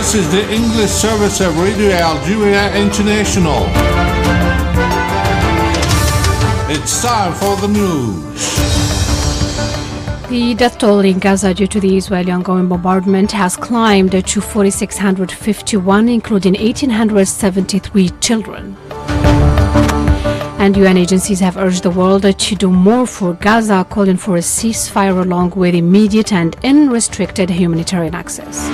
This is the English service of Radio Algeria International. It's time for the news. The death toll in Gaza due to the Israeli ongoing bombardment has climbed to 4,651, including 1,873 children. And UN agencies have urged the world to do more for Gaza, calling for a ceasefire along with immediate and unrestricted humanitarian access.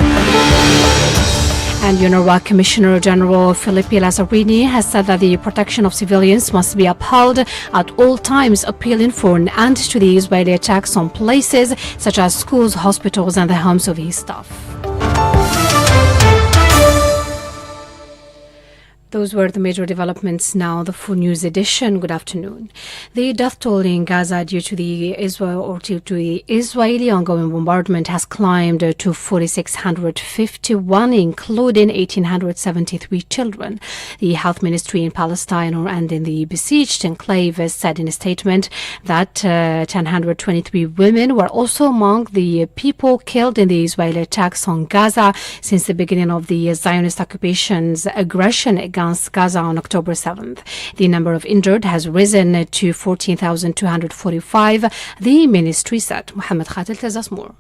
And UNRWA Commissioner General Philippe Lazzarini has said that the protection of civilians must be upheld at all times, appealing for an end to the Israeli attacks on places such as schools, hospitals, and the homes of his staff. Those were the major developments. Now the full news edition. Good afternoon. The death toll in Gaza due to the Israeli ongoing bombardment has climbed to 4,651, including 1,873 children. The health ministry in Palestine and in the besieged enclave said in a statement that 1,023 women were also among the people killed in the Israeli attacks on Gaza since the beginning of the Zionist occupation's aggression against Gaza on October 7th. The number of injured has risen to 14,245, the ministry said. Mohammed Khatil tells us more.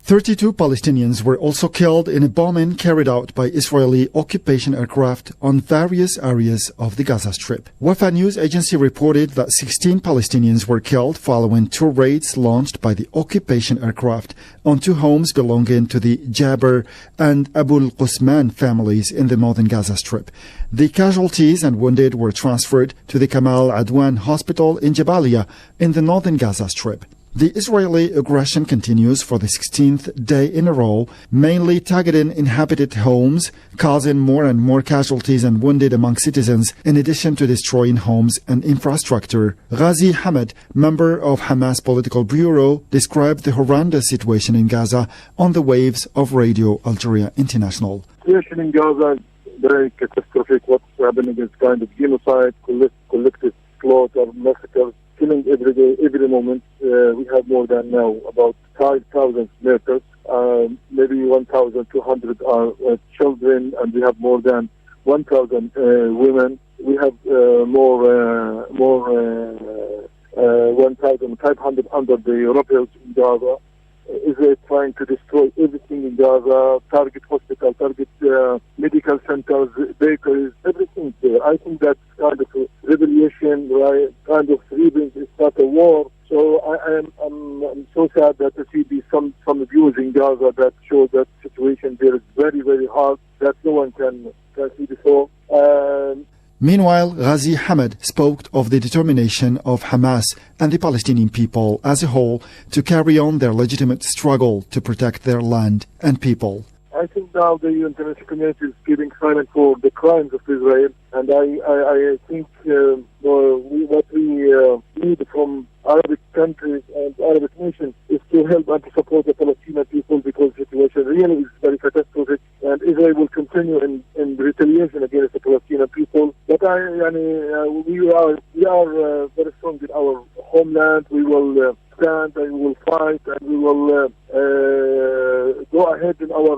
32 Palestinians were also killed in a bombing carried out by Israeli occupation aircraft on various areas of the Gaza Strip. Wafa news agency reported that 16 Palestinians were killed following two raids launched by the occupation aircraft on two homes belonging to the Jaber and Abu al-Qusman families in the northern Gaza Strip. The casualties and wounded were transferred to the Kamal Adwan Hospital in Jabalia in the northern Gaza Strip. The Israeli aggression continues for the 16th day in a row, mainly targeting inhabited homes, causing more and more casualties and wounded among citizens, in addition to destroying homes and infrastructure. Ghazi Hamad, member of Hamas Political Bureau, described the horrendous situation in Gaza on the waves of Radio Algeria International. The situation in Gaza is very catastrophic. What's happening is kind of genocide, collective slaughter, massacres, killing every day, every moment. We have more than now about 5,000 murders. Maybe 1,200 are children, and we have more than 1,000 women. We have more 1,500 under the rebels in Gaza. Israel trying to destroy everything in Gaza, target hospital, target medical centers, bakeries, everything there. I think that's kind of a revelation, right? Kind of reading is not a war. So I'm so sad that I see some views in Gaza that show that situation there is very, very hard, that no one can see before. Meanwhile, Ghazi Hamad spoke of the determination of Hamas and the Palestinian people as a whole to carry on their legitimate struggle to protect their land and people. I think now the international community is keeping silent for the crimes of Israel, and I think what we need from Arabic countries and Arabic nations is to help and to support the Palestinian people, because the situation really is very catastrophic, and Israel will continue in retaliation against the Palestinian people. But we are very strong in our homeland. We will stand and we will fight and we will go ahead in our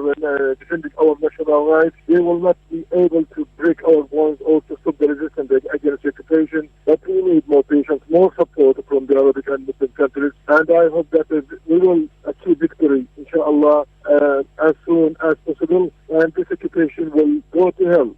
defending our national rights. We will not be able to break our bonds or to stop the resistance against the occupation. But we need more patience, more support from the Arabic and Muslim countries. And I hope that we will achieve victory, inshallah, as soon as possible. And this occupation will go to hell.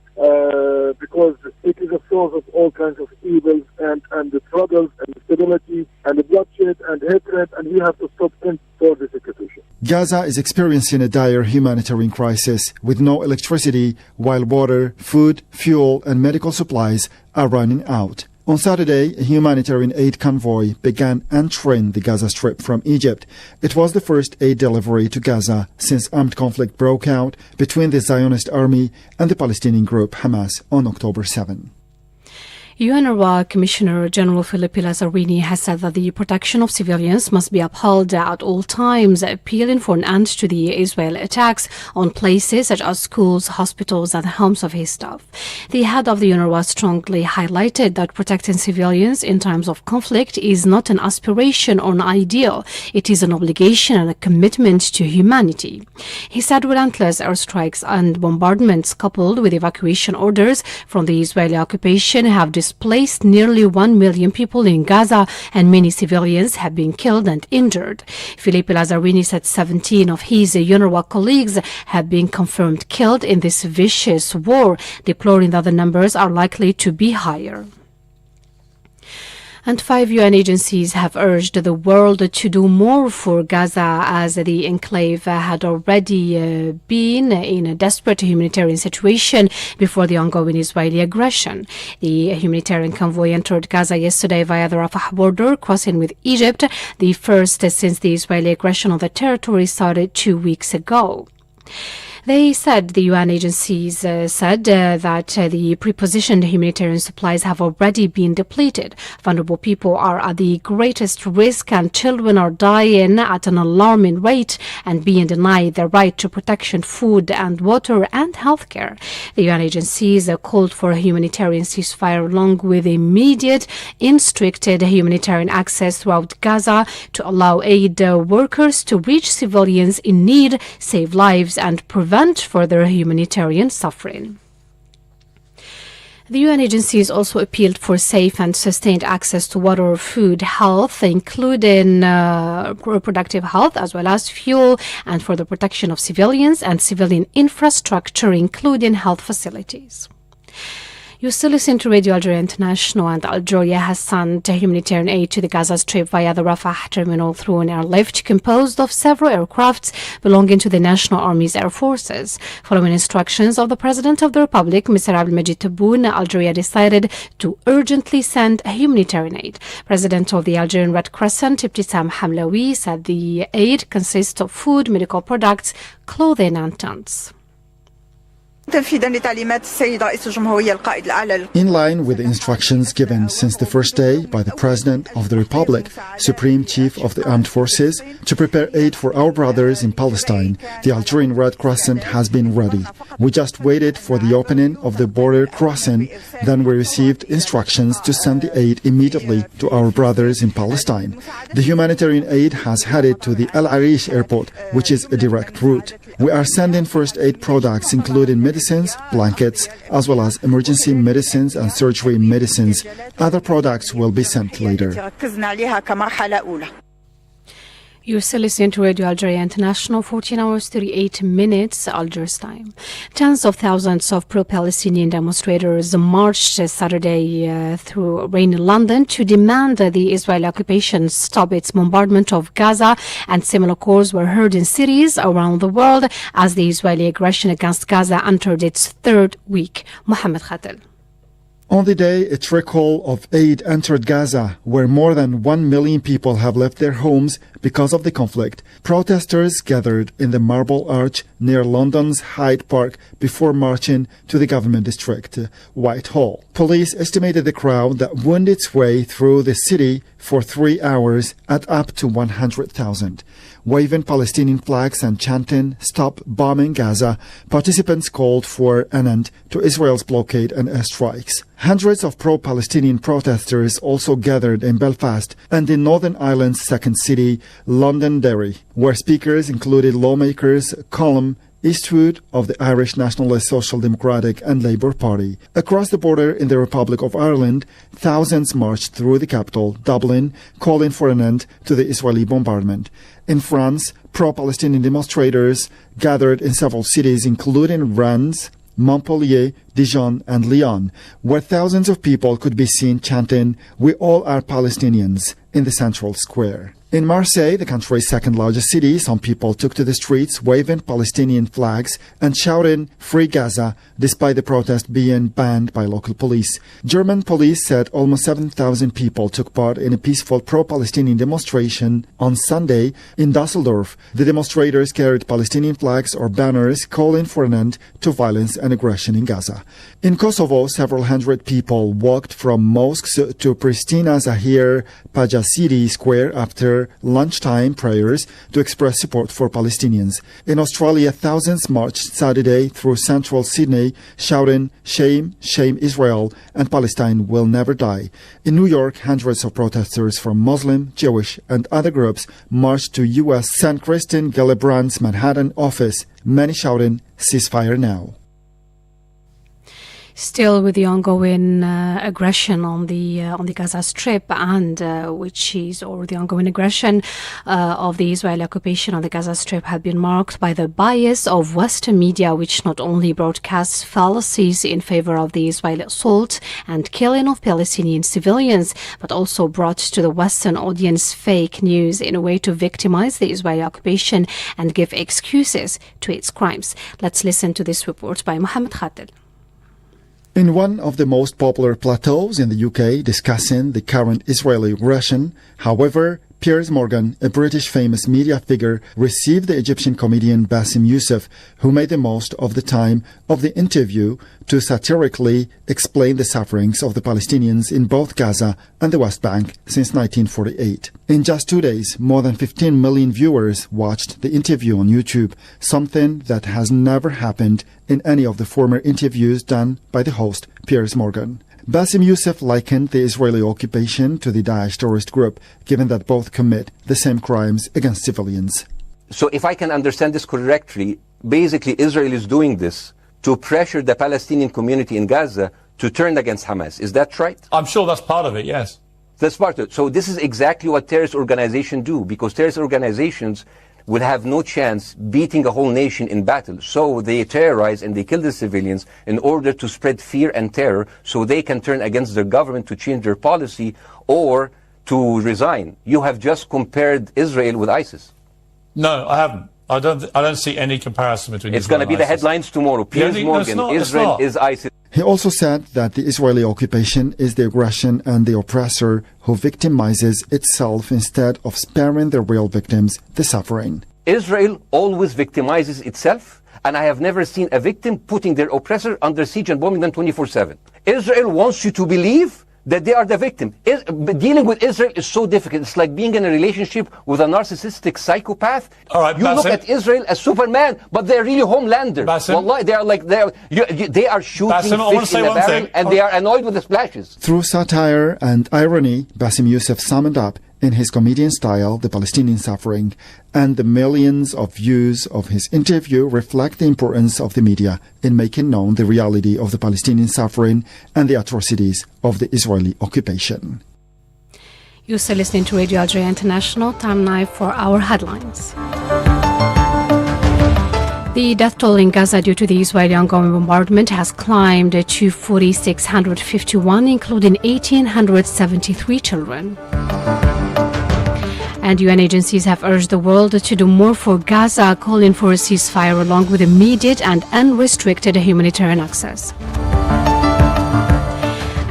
Because it is a source of all kinds of evils and the troubles and instability and the bloodshed and hatred, and we have to stop for this occupation. Gaza is experiencing a dire humanitarian crisis with no electricity, while water, food, fuel and medical supplies are running out. On Saturday, a humanitarian aid convoy began entering the Gaza Strip from Egypt. It was the first aid delivery to Gaza since armed conflict broke out between the Zionist army and the Palestinian group Hamas on October 7. UNRWA Commissioner General Philippe Lazzarini has said that the protection of civilians must be upheld at all times, appealing for an end to the Israeli attacks on places such as schools, hospitals and homes of his staff. The head of the UNRWA strongly highlighted that protecting civilians in times of conflict is not an aspiration or an ideal. It is an obligation and a commitment to humanity. He said relentless airstrikes and bombardments coupled with evacuation orders from the Israeli occupation have displaced nearly 1 million people in Gaza, and many civilians have been killed and injured. Philippe Lazzarini said 17 of his UNRWA colleagues have been confirmed killed in this vicious war, deploring that the numbers are likely to be higher. And 5 UN agencies have urged the world to do more for Gaza, as the enclave had already been in a desperate humanitarian situation before the ongoing Israeli aggression. The humanitarian convoy entered Gaza yesterday via the Rafah border, crossing with Egypt, the first since the Israeli aggression on the territory started 2 weeks ago. They said, the UN agencies said that the prepositioned humanitarian supplies have already been depleted. Vulnerable people are at the greatest risk and children are dying at an alarming rate and being denied their right to protection, food and water and healthcare. The UN agencies called for a humanitarian ceasefire along with immediate, unrestricted humanitarian access throughout Gaza to allow aid workers to reach civilians in need, save lives and prevent further humanitarian suffering. The UN agencies also appealed for safe and sustained access to water, food, health, including reproductive health, as well as fuel, and for the protection of civilians and civilian infrastructure, including health facilities. You still listen to Radio Algeria International, and Algeria has sent humanitarian aid to the Gaza Strip via the Rafah terminal through an airlift composed of several aircrafts belonging to the National Army's Air Forces. Following instructions of the President of the Republic, Mr. Abdelmajid Tebboune, Algeria decided to urgently send humanitarian aid. President of the Algerian Red Crescent, Ibtissam Hamlaoui, said the aid consists of food, medical products, clothing and tents. In line with the instructions given since the first day by the President of the Republic, Supreme Chief of the Armed Forces, to prepare aid for our brothers in Palestine, the Algerian Red Crescent has been ready. We just waited for the opening of the border crossing, then we received instructions to send the aid immediately to our brothers in Palestine. The humanitarian aid has headed to the El Arish airport, which is a direct route. We are sending first aid products including medicines, blankets, as well as emergency medicines and surgery medicines. Other products will be sent later. You're still listening to Radio Algeria International, 14 hours, 38 minutes, Algiers time. Tens of thousands of pro-Palestinian demonstrators marched Saturday through rainy London to demand that the Israeli occupation stop its bombardment of Gaza, and similar calls were heard in cities around the world as the Israeli aggression against Gaza entered its third week. Mohammed Khatel. On the day a trickle of aid entered Gaza, where more than 1 million people have left their homes because of the conflict, protesters gathered in the Marble Arch near London's Hyde Park before marching to the government district, Whitehall. Police estimated the crowd that wound its way through the city for 3 hours at up to 100,000. Waving Palestinian flags and chanting, "Stop bombing Gaza," participants called for an end to Israel's blockade and airstrikes. Hundreds of pro-Palestinian protesters also gathered in Belfast and in Northern Ireland's second city, Londonderry, where speakers included lawmakers Colm Eastwood of the Irish Nationalist Social Democratic and Labour Party. Across the border in the Republic of Ireland, thousands marched through the capital, Dublin, calling for an end to the Israeli bombardment. In France, pro-Palestinian demonstrators gathered in several cities including Rennes, Montpellier, Dijon and Lyon, where thousands of people could be seen chanting, "We all are Palestinians," in the central square. In Marseille, the country's second largest city, some people took to the streets waving Palestinian flags and shouting "Free Gaza," despite the protest being banned by local police. German police said almost 7,000 people took part in a peaceful pro-Palestinian demonstration on Sunday in Dusseldorf. The demonstrators carried Palestinian flags or banners calling for an end to violence and aggression in Gaza. In Kosovo, several hundred people walked from mosques to Pristina Zahir Pajasiri Square after lunchtime prayers to express support for Palestinians. In Australia, thousands marched Saturday through central Sydney, shouting, "Shame, shame Israel, and Palestine will never die." In New York, hundreds of protesters from Muslim, Jewish, and other groups marched to U.S. St. Christine Gillibrand's Manhattan office, many shouting, "Ceasefire now." Still with the ongoing aggression on the Gaza Strip and the ongoing aggression of the Israeli occupation on the Gaza Strip had been marked by the bias of Western media, which not only broadcasts fallacies in favor of the Israeli assault and killing of Palestinian civilians, but also brought to the Western audience fake news in a way to victimize the Israeli occupation and give excuses to its crimes. Let's listen to this report by Mohammed Khatel. In one of the most popular plateaus in the UK discussing the current Israeli aggression, however, Piers Morgan, a British famous media figure, received the Egyptian comedian Bassem Youssef, who made the most of the time of the interview to satirically explain the sufferings of the Palestinians in both Gaza and the West Bank since 1948. In just 2 days, more than 15 million viewers watched the interview on YouTube, something that has never happened in any of the former interviews done by the host, Piers Morgan. Bassem Youssef likened the Israeli occupation to the Daesh terrorist group, given that both commit the same crimes against civilians. So if I can understand this correctly, basically Israel is doing this to pressure the Palestinian community in Gaza to turn against Hamas. Is that right? I'm sure that's part of it, yes. That's part of it. So this is exactly what terrorist organizations do, because terrorist organizations will have no chance beating a whole nation in battle. So they terrorize and they kill the civilians in order to spread fear and terror so they can turn against their government to change their policy or to resign. You have just compared Israel with ISIS. No, I haven't. I don't see any comparison between It's Israel going to be the headlines tomorrow. Piers Morgan, Israel is ISIS. He also said that the Israeli occupation is the aggression and the oppressor who victimizes itself instead of sparing the real victims the suffering. Israel always victimizes itself, and I have never seen a victim putting their oppressor under siege and bombing them 24/7. Israel wants you to believe that they are the victim. Dealing with Israel is so difficult. It's like being in a relationship with a narcissistic psychopath. All right, you Bassem, look at Israel as Superman, but they're really Homelanders. Wallahi, they are like they are shooting Bassem, fish in a barrel, and they are annoyed with the splashes. Through satire and irony, Bassem Youssef summed up in his comedian style the Palestinian suffering, and the millions of views of his interview reflect the importance of the media in making known the reality of the Palestinian suffering and the atrocities of the Israeli occupation. You're still listening to Radio Algeria International. Time now for our headlines. The death toll in Gaza due to the Israeli ongoing bombardment has climbed to 4,651, including 1,873 children. And UN agencies have urged the world to do more for Gaza, calling for a ceasefire along with immediate and unrestricted humanitarian access.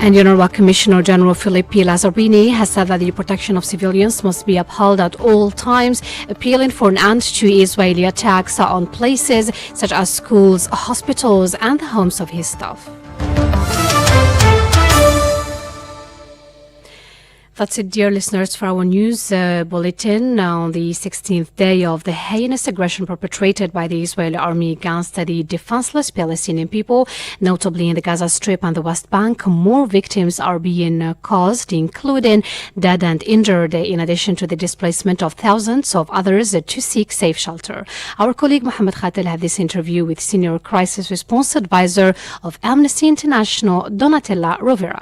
And UNRWA Commissioner General Filippi Lazzarini has said that the protection of civilians must be upheld at all times, appealing for an end to Israeli attacks on places such as schools, hospitals, and the homes of his staff. That's it, dear listeners, for our news bulletin on the 16th day of the heinous aggression perpetrated by the Israeli army against the defenseless Palestinian people, notably in the Gaza Strip and the West Bank. More victims are being caused, including dead and injured, in addition to the displacement of thousands of others to seek safe shelter. Our colleague Mohammed Khatel had this interview with Senior Crisis Response Advisor of Amnesty International, Donatella Rovera.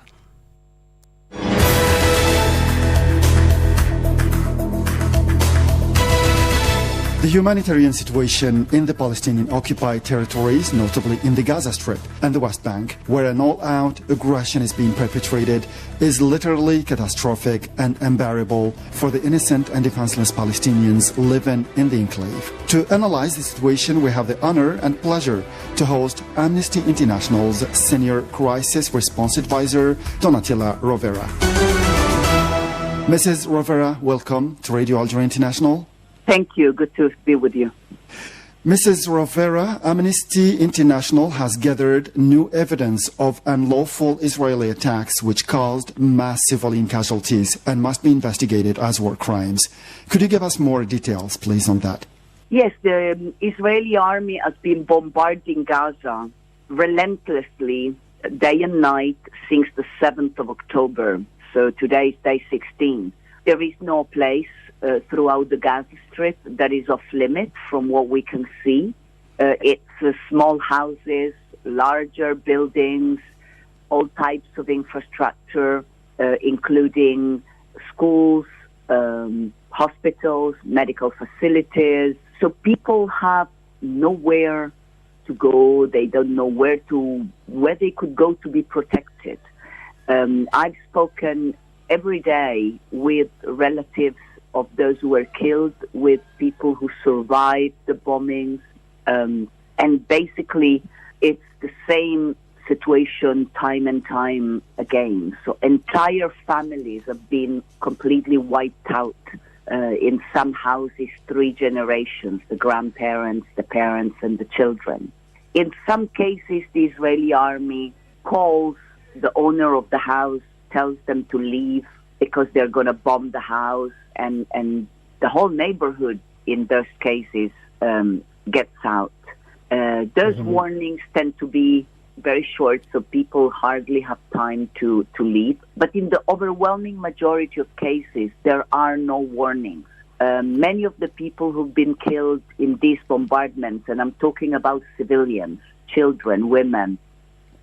The humanitarian situation in the Palestinian-occupied territories, notably in the Gaza Strip and the West Bank, where an all-out aggression is being perpetrated, is literally catastrophic and unbearable for the innocent and defenseless Palestinians living in the enclave. To analyze the situation, we have the honor and pleasure to host Amnesty International's Senior Crisis Response Advisor, Donatella Rovera. Mrs. Rovera, welcome to Radio Algeria International. Thank you. Good to be with you. Mrs. Rovera, Amnesty International has gathered new evidence of unlawful Israeli attacks which caused mass civilian casualties and must be investigated as war crimes. Could you give us more details, please, on that? Yes, the Israeli army has been bombarding Gaza relentlessly day and night since the 7th of October. So today is day 16. There is no place throughout the Gaza Strip that is off limit from what we can see. It's small houses, larger buildings, all types of infrastructure, including schools, hospitals, medical facilities. So people have nowhere to go. They don't know where they could go to be protected. I've spoken every day with relatives of those who were killed, with people who survived the bombings, and basically it's the same situation time and time again. So entire families have been completely wiped out. In some houses, 3 generations, the grandparents, the parents, and the children. In some cases, the Israeli army calls the owner of the house, tells them to leave because they're going to bomb the house, and the whole neighborhood in those cases gets out. Those warnings tend to be very short, so people hardly have time to leave. But in the overwhelming majority of cases, there are no warnings. Many of the people who've been killed in these bombardments, and I'm talking about civilians, children, women,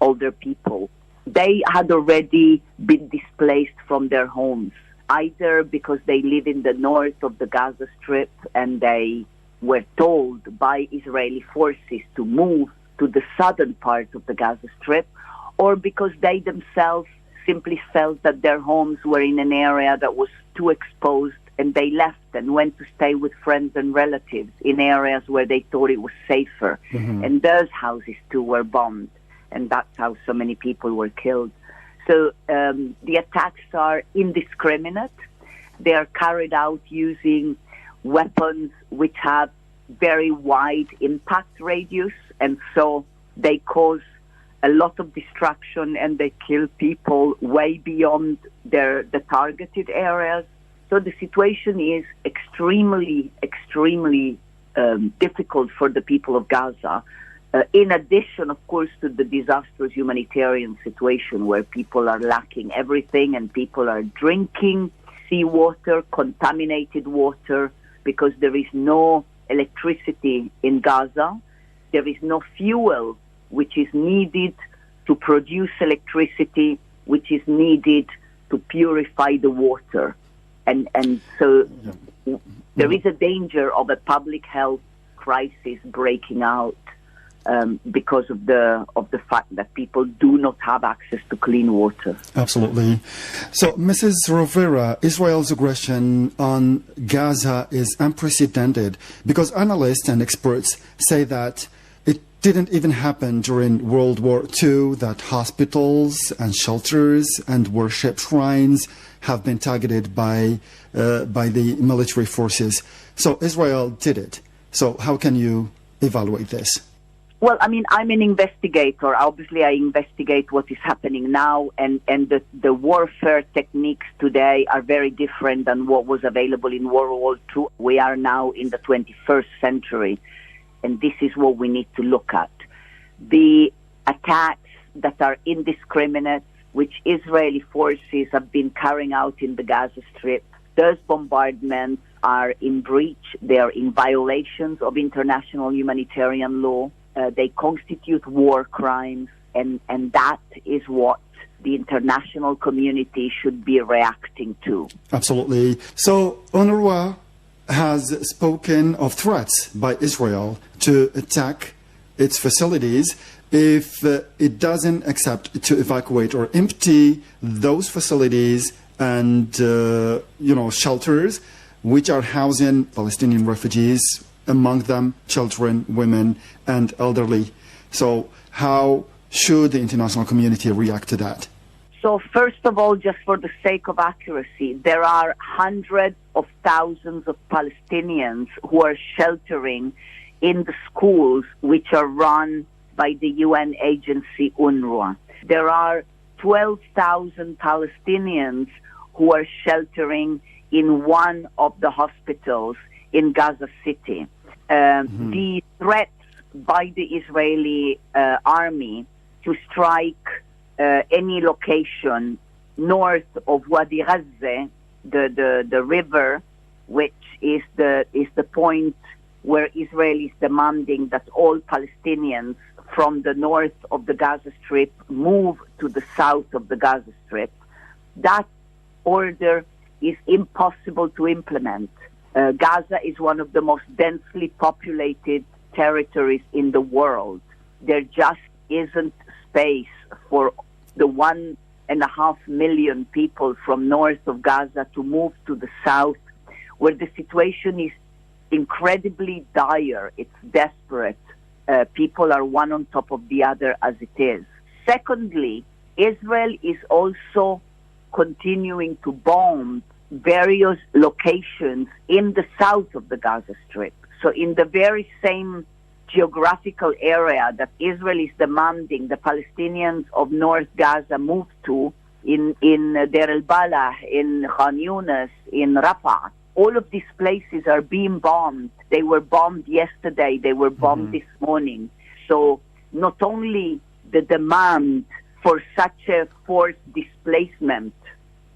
older people, they had already been displaced from their homes, either because they live in the north of the Gaza Strip and they were told by Israeli forces to move to the southern part of the Gaza Strip, or because they themselves simply felt that their homes were in an area that was too exposed, and they left and went to stay with friends and relatives in areas where they thought it was safer. And those houses too were bombed, and that's how so many people were killed. So the attacks are indiscriminate. They are carried out using weapons which have very wide impact radius, and so they cause a lot of destruction and they kill people way beyond the targeted areas. So the situation is extremely difficult for the people of Gaza. In addition, of course, to the disastrous humanitarian situation where people are lacking everything and people are drinking seawater, contaminated water, because there is no electricity in Gaza. There is no fuel which is needed to produce electricity, which is needed to purify the water. And so there is a danger of a public health crisis breaking out because of the fact that people do not have access to clean water. Absolutely. So, Mrs. Rovera, Israel's aggression on Gaza is unprecedented because analysts and experts say that it didn't even happen during World War II, that hospitals and shelters and worship shrines have been targeted by the military forces. So Israel did it. So how can you evaluate this? Well, I mean, I'm an investigator. Obviously, I investigate what is happening now, and the warfare techniques today are very different than what was available in World War II. We are now in the 21st century, and this is what we need to look at. The attacks that are indiscriminate, which Israeli forces have been carrying out in the Gaza Strip, those bombardments are in breach. They are in violations of international humanitarian law. They constitute war crimes, and that is what the international community should be reacting to. Absolutely. So UNRWA has spoken of threats by Israel to attack its facilities if it doesn't accept to evacuate or empty those facilities and shelters which are housing Palestinian refugees, among them children, women, and elderly. So how should the international community react to that? So first of all, just for the sake of accuracy, there are hundreds of thousands of Palestinians who are sheltering in the schools which are run by the UN agency UNRWA. There are 12,000 Palestinians who are sheltering in one of the hospitals in Gaza City. The threats by the Israeli army to strike any location north of Wadi Ghazze, the river, which is the point where Israel is demanding that all Palestinians from the north of the Gaza Strip move to the south of the Gaza Strip. That order is impossible to implement. Gaza is one of the most densely populated territories in the world. There just isn't space for the 1.5 million people from north of Gaza to move to the south, where the situation is incredibly dire. It's desperate. People are one on top of the other as it is. Secondly, Israel is also continuing to bomb various locations in the south of the Gaza Strip. So in the very same geographical area that Israel is demanding the Palestinians of North Gaza move to, in Deir el-Balah, in Khan Yunis, in Rafah, all of these places are being bombed. They were bombed yesterday. They were bombed this morning. So not only the demand for such a forced displacement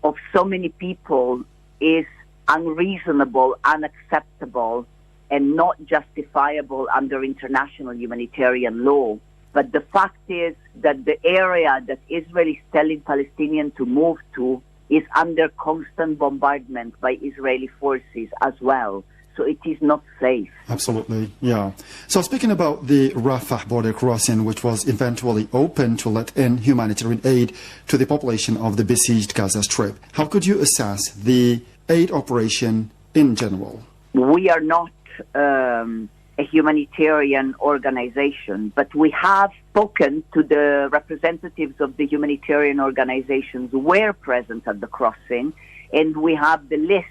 of so many people is unreasonable, unacceptable, and not justifiable under international humanitarian law, but the fact is that the area that Israel is telling Palestinians to move to is under constant bombardment by Israeli forces as well. So it is not safe. Absolutely, yeah. So speaking about the Rafah border crossing, which was eventually opened to let in humanitarian aid to the population of the besieged Gaza Strip, how could you assess the aid operation in general? We are not a humanitarian organization, but we have spoken to the representatives of the humanitarian organizations who were present at the crossing, and we have the list.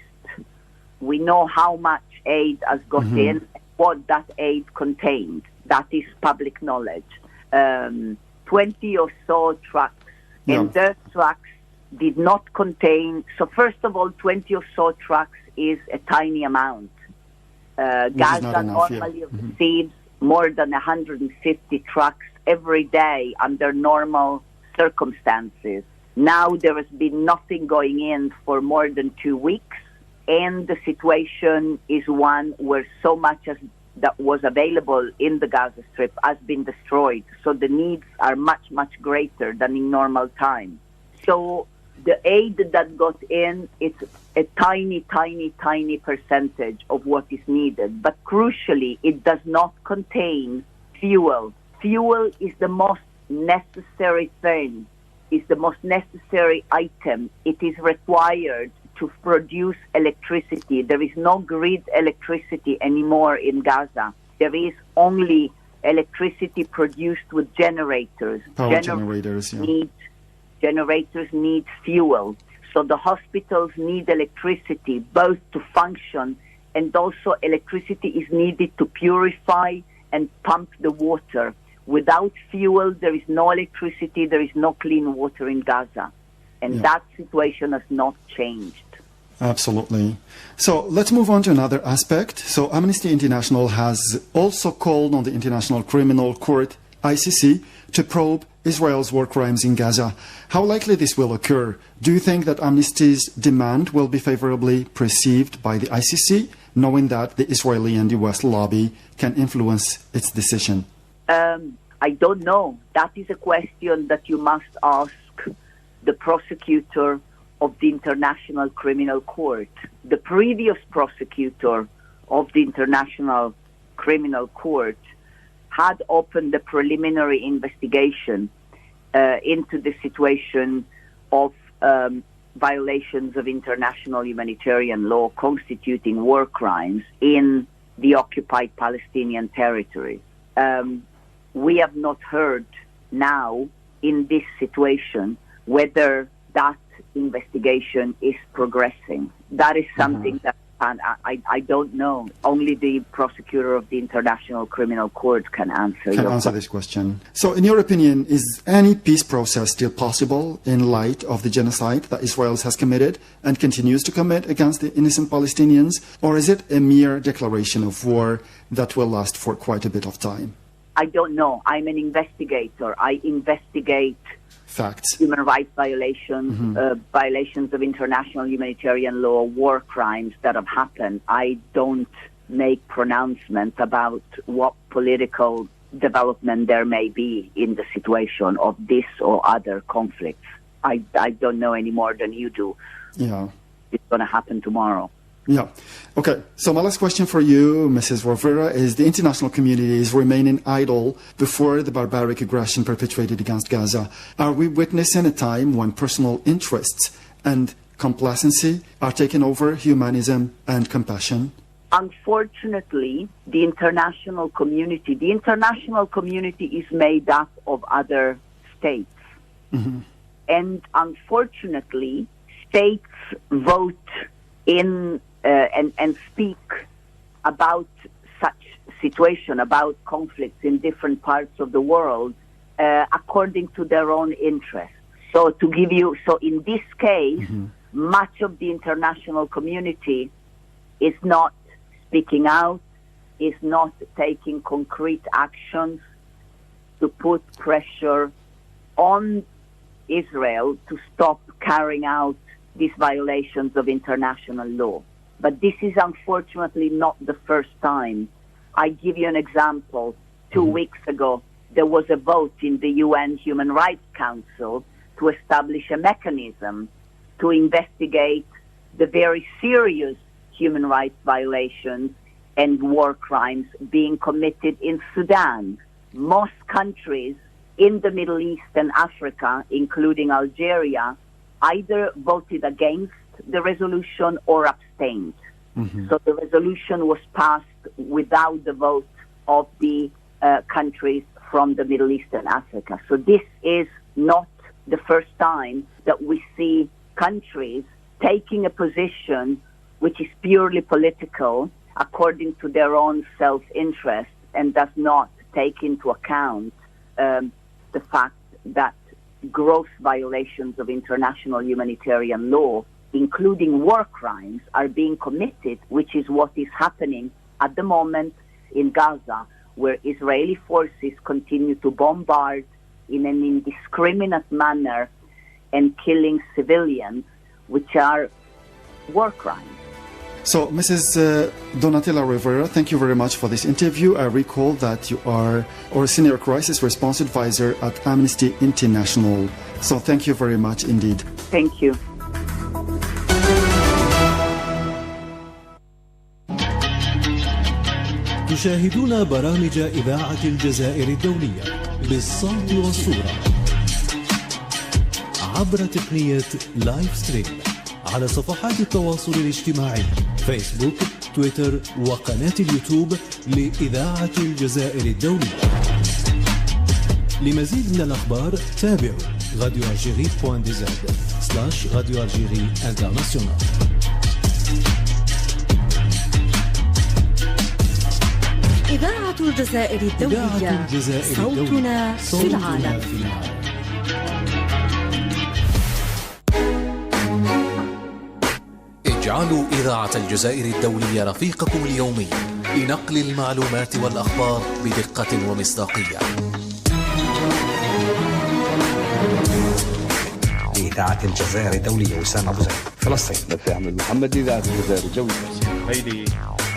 We know how much aid has got in, what that aid contained. That is public knowledge. 20 or so trucks, and those trucks did not contain. So first of all, 20 or so trucks is a tiny amount. Gaza normally receives more than 150 trucks every day under normal circumstances. Now there has been nothing going in for more than 2 weeks, and the situation is one where so much as that was available in the Gaza Strip has been destroyed. So the needs are much, much greater than in normal times. So the aid that got in, it's a tiny, tiny, tiny percentage of what is needed. But crucially, it does not contain fuel. Fuel is the most necessary thing, is the most necessary item. It is required to produce electricity. There is no grid electricity anymore in Gaza. There is only electricity produced with generators. Power generators, yeah. Generators need fuel. So the hospitals need electricity, both to function, and also electricity is needed to purify and pump the water. Without fuel, there is no electricity, there is no clean water in Gaza. And that situation has not changed. Absolutely. So let's move on to another aspect. So Amnesty International has also called on the International Criminal Court, ICC, to probe Israel's war crimes in Gaza. How likely this will occur? Do you think that Amnesty's demand will be favorably perceived by the ICC, knowing that the Israeli and US lobby can influence its decision? I don't know. That is a question that you must ask the prosecutor of the International Criminal Court. The previous prosecutor of the International Criminal Court had opened a preliminary investigation into the situation of violations of international humanitarian law constituting war crimes in the occupied Palestinian territories. We have not heard now in this situation whether that investigation is progressing. That is something that And I don't know. Only the prosecutor of the International Criminal Court can answer this question. So, in your opinion, is any peace process still possible in light of the genocide that Israel has committed and continues to commit against the innocent Palestinians? Or is it a mere declaration of war that will last for quite a bit of time? I don't know. I'm an investigator. I investigate facts, human rights violations, violations of international humanitarian law, war crimes that have happened. I don't make pronouncements about what political development there may be in the situation of this or other conflicts. I don't know any more than you do. Yeah. It's going to happen tomorrow. Yeah. Okay. So my last question for you, Mrs. Rivera, is the international community is remaining idle before the barbaric aggression perpetrated against Gaza. Are we witnessing a time when personal interests and complacency are taking over humanism and compassion? Unfortunately, the international community is made up of other states. And unfortunately, states vote in and speak about such situation, about conflicts in different parts of the world, according to their own interests. So in this case, much of the international community is not speaking out, is not taking concrete actions to put pressure on Israel to stop carrying out these violations of international law. But this is unfortunately not the first time. I give you an example. 2 weeks ago, there was a vote in the UN Human Rights Council to establish a mechanism to investigate the very serious human rights violations and war crimes being committed in Sudan. Most countries in the Middle East and Africa, including Algeria, either voted against the resolution or abstained. So the resolution was passed without the vote of the countries from the Middle East and Africa. So this is not the first time that we see countries taking a position which is purely political according to their own self-interest and does not take into account the fact that gross violations of international humanitarian law, including war crimes, are being committed, which is what is happening at the moment in Gaza, where Israeli forces continue to bombard in an indiscriminate manner and killing civilians, which are war crimes. So, Mrs. Donatella Rivera, thank you very much for this interview. I recall that you are our Senior Crisis Response Advisor at Amnesty International. So thank you very much indeed. Thank you. تشاهدون برامج إذاعة الجزائر الدولية بالصوت والصورة عبر تقنية لايف ستريم على صفحات التواصل الاجتماعي فيسبوك، تويتر وقناة اليوتيوب لإذاعة الجزائر الدولية. لمزيد من الأخبار تابعوا radioalgerie.dz/Radio Algérie International. إذاعة الجزائر الدولية صوتنا في العالم. اجعلوا إذاعة الجزائر الدولية رفيقكم اليومي لنقل المعلومات والأخبار بدقة ومصداقية. إذاعة الجزائر الدولية وسام أبو زيد فلسطين. نفع أحمد محمد إذاعة الجزائر الدولية. هيدي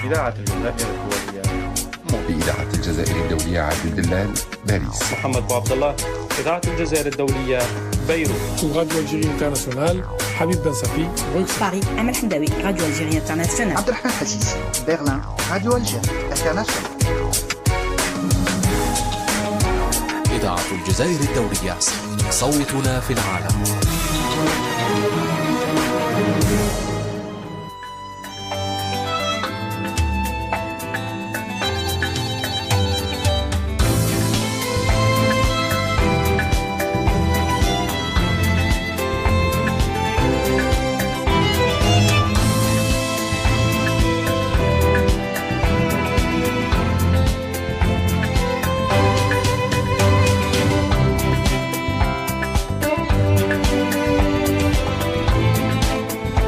إذاعة الجزائر الدولية. بإذاعة الجزائر الدولية عادل دلال باريس. محمد بو عبد الله إذاعة الجزائر الدولية بيروت. راديو الجيري انترناسيونال حبيب بن صفي باريس. أمل حمداوي راديو الجيري انترناسيونال. عبد الرحمن حسيس برلين راديو الجيري انترناسيونال. إذاعة الجزائر الدولية صوتنا في العالم.